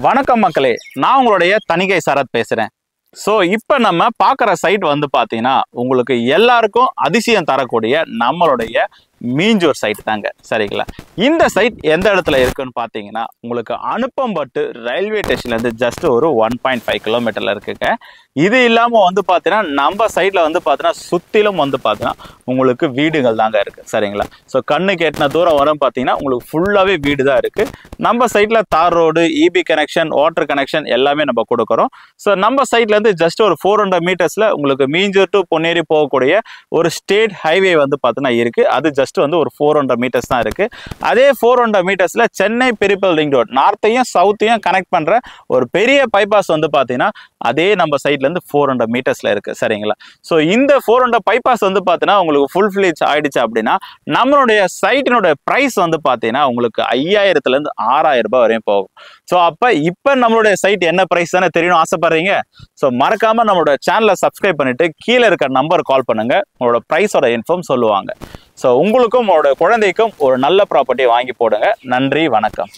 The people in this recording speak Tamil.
வணக்கம் மக்களே, நான் உங்களுடைய தணிகை சரத் பேசுறேன். ஸோ இப்போ நம்ம பார்க்குற சைட் வந்து பார்த்தீங்கன்னா உங்களுக்கு எல்லாருக்கும் அதிசயம் தரக்கூடிய நம்மளுடைய மீஞ்சூர் சைட் தாங்க. சரிங்களா? இந்த சைட் எந்த இடத்துல இருக்குன்னு பார்த்தீங்கன்னா உங்களுக்கு அனுப்பம்பட்டு ரயில்வே ஸ்டேஷன்லேருந்து ஜஸ்ட் ஒரு 1.5 கிலோமீட்டரில் இருக்குங்க. இது இல்லாமல் வந்து பார்த்தீங்கன்னா நம்ம சைடில் வந்து பார்த்தீங்கன்னா சுற்றிலும் வந்து பார்த்தீங்கன்னா உங்களுக்கு வீடுகள் தாங்க இருக்குது. சரிங்களா? ஸோ கண்ணுக்கு எட்டின தூரம் வரும் பார்த்தீங்கன்னா உங்களுக்கு ஃபுல்லாகவே வீடு தான் இருக்குது. நம்ம சைட்டில் தார் road, EB connection, water connection எல்லாமே நம்ம கொடுக்குறோம். ஸோ நம்ம சைட்லேருந்து ஜஸ்ட் ஒரு 400 மீட்டர்ஸில் உங்களுக்கு மீஞ்சூர் டு பொன்னேரி போகக்கூடிய ஒரு ஸ்டேட் ஹைவே வந்து பார்த்தீங்கன்னா இருக்குது. அது ஜஸ்ட் வந்து ஒரு 400 மீட்டர்ஸ் தான் இருக்கு. அதே 400 மீட்டர்ஸ்ல சென்னை பெரிஃபெரல் ரிங் ரோட் நார்த்தையும் சவுத்தையும் கனெக்ட் பண்ற ஒரு பெரிய பைபாஸ் வந்து பாத்தீங்கன்னா அதே நம்ம சைட்ல இருந்து 400 மீட்டர்ஸ்ல இருக்கு. சரிங்களா? ஸோ இந்த 400 பைபாஸ் வந்து பாத்தீங்கன்னா உங்களுக்கு ஃபுல் ஃபிளேஜ் ஆயிடுச்சு அப்படின்னா நம்மளுடைய சைட்டினுடைய பிரைஸ் வந்து பாத்தீங்கன்னா உங்களுக்கு 5000 இருந்து 6000 ரூபாய் வரையும் போகும். ஸோ இப்ப நம்மளுடைய சைட் என்ன பிரைஸ் தானே தெரியணும் ஆசைப்படுறீங்க? ஸோ மறக்காம நம்மளோட சேனலை சப்ஸ்கிரைப் பண்ணிட்டு கீழே இருக்க நம்பர் கால் பண்ணுங்க. உங்களோட பிரைஸோட இன்ஃபார்ம் சொல்லுவாங்க. ஸோ உங்களுக்கும் உங்களோட குழந்தைக்கும் ஒரு நல்ல ப்ராப்பர்ட்டியை வாங்கி போடுங்க. நன்றி, வணக்கம்.